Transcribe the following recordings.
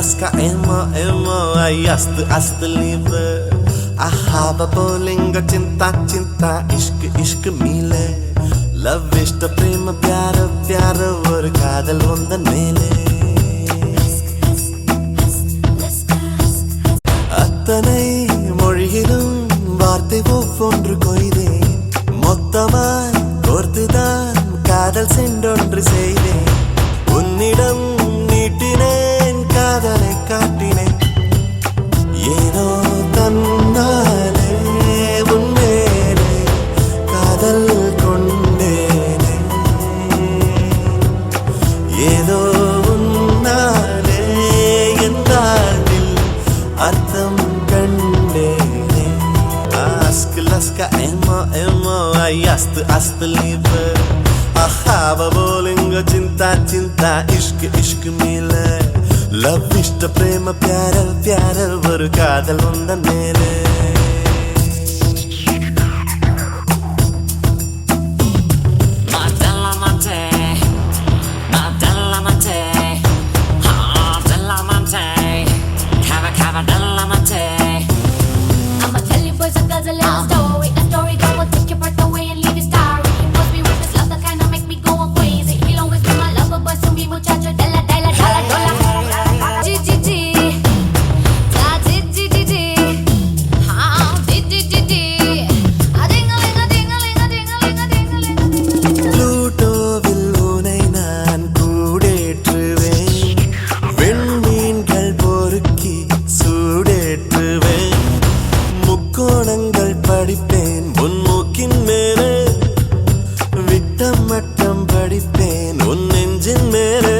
laska emo ay ast liebe ahaba bolingo cinta ishq meele love ishta prema pyara ஒரு காதல் வந்த மேலே அத்தனை மொழியிலும் வார்த்தை ஒவ்வொன்று கொய்தேன் மொத்தமாய் கோர்த்துதான் காதல் சென்றொன்று செய்தேன் உன்னிடம் நீட்டினேன் காதலை காட்டினேன் ஏனோ தன்னாலே உன்மேலே காதல் கொண்டேனே ஏதோ உன்னாலே என் வாழ்வில் அர்த்தம் கண்டேனே laska emo ay ast liebe ahaba bolingo cinta ishq meele love ishta prema pyara ஒரு காதல் வந்த மேலே கோணங்கள் படிப்பேன் உன் மூக்கின் மேலே விட்டம் மட்டம் படிப்பேன் உன் நெஞ்சின் மேலே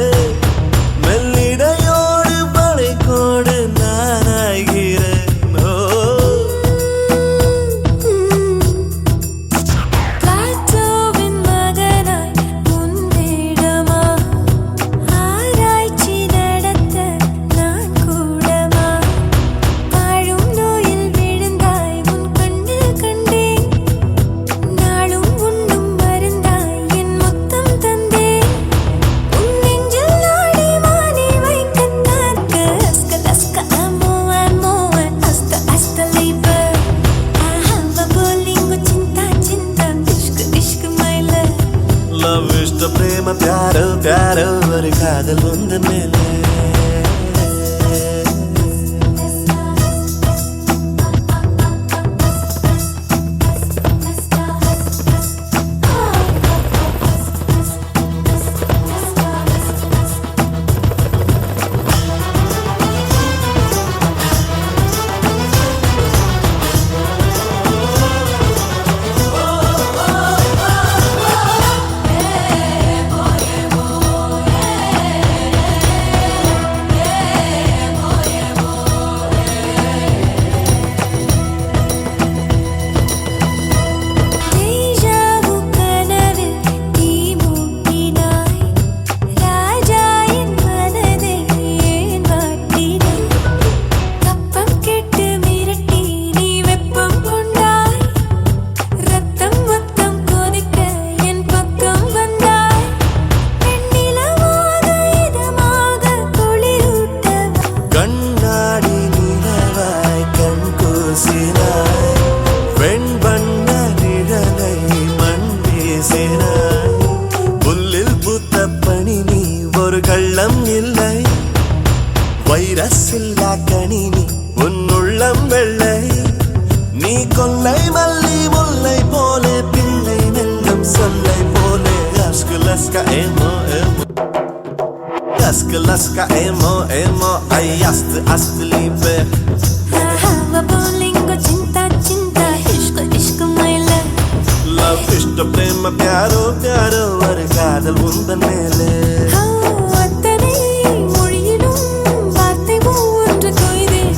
மெல்லிடையோடு படைக்கோடு நான் ஆகிறேன் ishta prema pyara ஒரு காதல் வந்த மேலே புல்லில் பூத்த பனி நீ ஒரு கள்ளம் இல்லை வைரஸ் இல்லா கனி நீ உன் உள்ளம் வெள்ளை நீ கொல்லை மல்லி முல்லை போலே பிள்ளை நெல்லும் சொல்லை போலே laska emo ay ast liebe ahaba bolingo cinta ishq meele love ishta prema pyaro ஒரு காதல் வந்த மேலே அத்தனை மொழியிலும் வார்த்தை ஒவ்வொன்று கொய்தேன்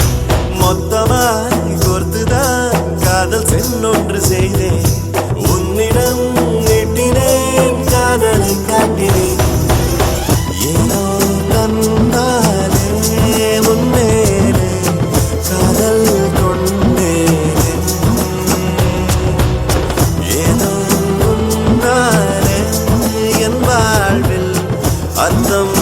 மொத்தமாய் கோர்த்துதான் காதல் சென்றொன்று செய்தேன் உன்னிடம் நீட்டினேன் காதலை காட்டினேன் ஏனோ தன்னாலே உன்மேலே காதல் கொண்டேனே ஏனோ உன்னாலே என் வாழ்வில் அர்த்தம்